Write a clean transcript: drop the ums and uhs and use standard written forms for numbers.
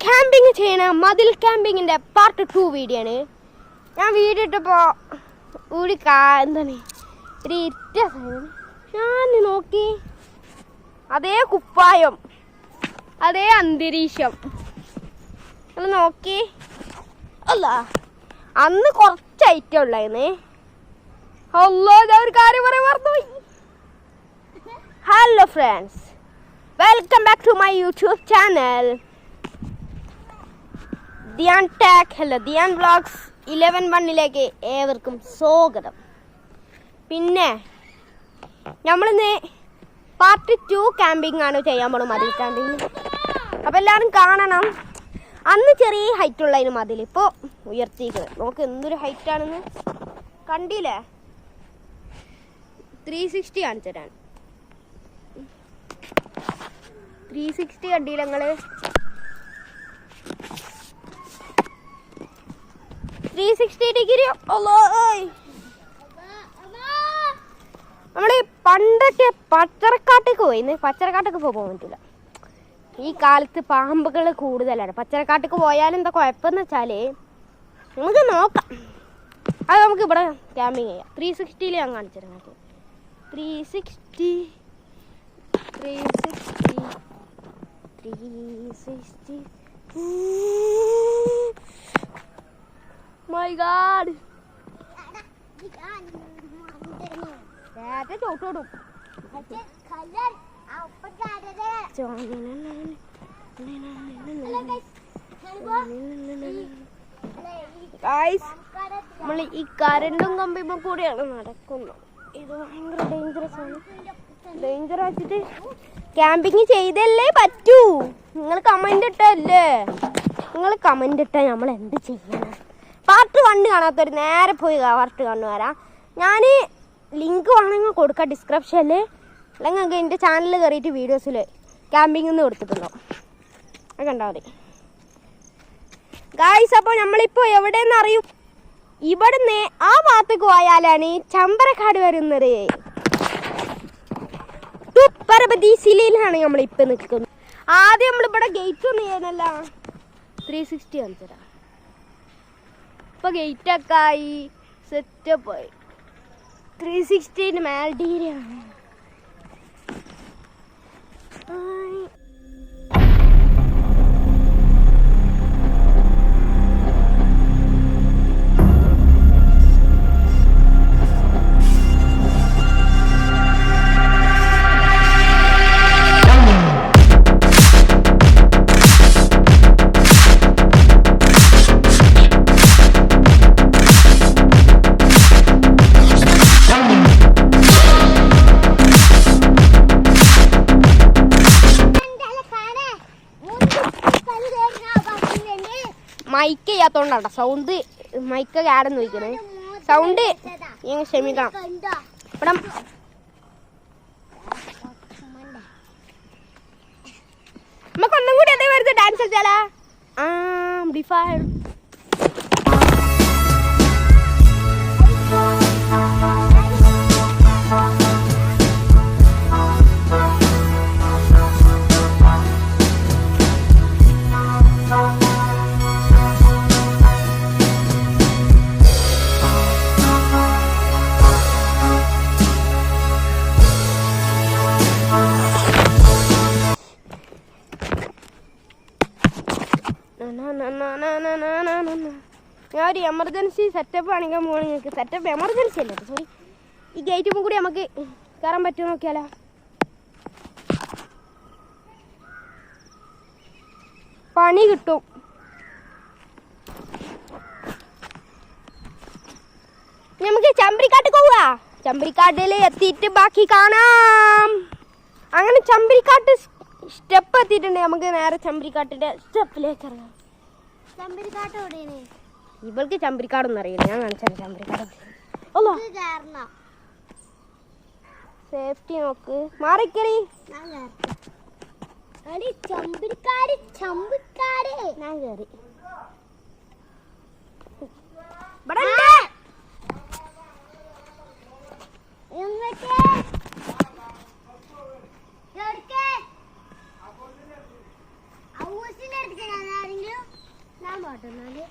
Camping ചെയ്യണ മതിൽ ക്യാമ്പിങ്ങിന്റെ part 2 video ആണ്. ഞാൻ വീഡിയോ ഇട്ടപ്പോ എന്താണ് ഒരു ഞാൻ നോക്കി, അതേ കുപ്പായം, അതേ അന്തരീക്ഷം നോക്കി. അല്ല അന്ന് കുറച്ച് ഐറ്റം ഉള്ളായിരുന്നേ. ഒരു കാര്യം പറയാൻ മറന്നുപോയി. Hello friends, welcome back to my YouTube channel Diyan talk. Diyan vlogs 11 ഏവർക്കും സ്വാഗതം. പിന്നെ നമ്മളിന്ന് പാർട്ട് 2 ക്യാമ്പിംഗ് ആണ് ചെയ്യാൻ പോണത്, മതിൽ ക്യാമ്പിങ്. അപ്പം എല്ലാവരും കാണണം. അന്ന് ചെറിയ ഹൈറ്റ് ഉള്ളതിന് മതിൽ ഇപ്പോൾ ഉയർത്തിക്കുന്നത്. നമുക്ക് എന്തൊരു ഹൈറ്റാണെന്ന് കണ്ടില്ലേ? 360 കാണിച്ചു തരാൻ. 360 കണ്ടില്ല നിങ്ങള്? 360 ഡിഗ്രി. നമ്മള് പണ്ടൊക്കെ പച്ചറക്കാട്ടേക്ക് പോയിന്ന്. പച്ചറക്കാട്ടേക്ക് പോകാൻ പറ്റില്ല, ഈ കാലത്ത് പാമ്പുകൾ കൂടുതലാണ്. പച്ചറക്കാട്ടേക്ക് പോയാലും എന്താ കുഴപ്പമെന്ന് വെച്ചാല് നമുക്ക് നോക്കാം. അത് നമുക്ക് ഇവിടെ ക്യാമ്പിങ് ചെയ്യാം. 360 ഞാൻ കാണിച്ചു തരാം. 360 My God, ചോട്ടോടും നമ്മൾ ഈ കരണ്ടും കമ്പിയുമ്പോ കൂടിയാണ് നടക്കുന്നത്. ഇത് ഭയങ്കര ഡേഞ്ചറസ് ആണ്. ഡേഞ്ചർ ആച്ചിട്ട് ക്യാമ്പിങ് ചെയ്തല്ലേ പറ്റൂ. നിങ്ങൾ കമന്റ് ഇട്ടാൽ നമ്മൾ എന്ത് ചെയ്യണം? പാർട്ട് 1 കാണാത്തൊരു നേരെ പോയി പാർട്ട് 1 വരാം. ഞാൻ ലിങ്ക് വേണമെങ്കിൽ കൊടുക്കാം ഡിസ്ക്രിപ്ഷനിൽ, അല്ലെങ്കിൽ നിങ്ങൾക്ക് എൻ്റെ ചാനലിൽ കയറിയിട്ട് വീഡിയോസിൽ ക്യാമ്പിംഗ് എന്ന് കൊടുത്തിട്ടുണ്ടോ, അത് കണ്ടാൽ മതി ഗായ്സ്. അപ്പോൾ നമ്മളിപ്പോൾ എവിടെയെന്ന് അറിയും? ഇവിടുന്ന് ആ ഭാഗത്തേക്ക് പോയാലാണ് ചമ്പരക്കാട് വരുന്നത്. പർവതീശിലയിലാണ് നമ്മളിപ്പോൾ നിൽക്കുന്നത്. ആദ്യം നമ്മളിവിടെ ഗേറ്റ് ഒന്നും ചെയ്യാനല്ല, 360 കാണിച്ചുതരാം. ഇപ്പൊ ഗേറ്റൊക്കെ ആയി, സെറ്റപ്പ് ആയി. 360 മാൽഡീരിയാണ്. മൈക്ക് ചെയ്യാത്തോണ്ടാ സൗണ്ട്. മൈക്ക് ആടെന്ന് ചോദിക്കണേ, സൗണ്ട് ക്ഷമിക്കണം. ഇവിടെ നമുക്ക് ഒന്നും കൂടി അതേ വരുന്നത് ഡാൻസ് കളിച്ചാലാ? ഞാൻ ഒരു എമർജൻസി സെറ്റപ്പ് കാണിക്കാൻ പോകണം. നിങ്ങൾക്ക് സെറ്റപ്പ് എമർജൻസി അല്ല, സോറി. ഈ ഗേറ്റും കൂടി നമുക്ക് കയറാൻ പറ്റുമോ നോക്കിയാലോ? പണി കിട്ടും. നമുക്ക് ചമ്പരിക്കാട്ട് പോവാ. ചമ്പരിക്കാട്ടിൽ എത്തിയിട്ട് ബാക്കി കാണാം. അങ്ങനെ ചമ്പരിക്കാട്ട് സ്റ്റെപ്പ് എത്തിയിട്ടുണ്ട്. നമുക്ക് നേരെ ചമ്പരിക്കാട്ടിന്റെ സ്റ്റെപ്പിലേക്ക് ഇറങ്ങാം. ചമ്പരിക്കാട്ട് എവിടെയാണ്? ഇവൾക്ക് ചമ്പരിക്കാടൊന്നും അറിയില്ല. ഞാൻ കാണിച്ചാൽ ചമ്പരിക്കാട് സേഫ്റ്റി നോക്ക്. മാറിക്കറി. ഞാൻ കയറി. കാട്ടുന്നാല്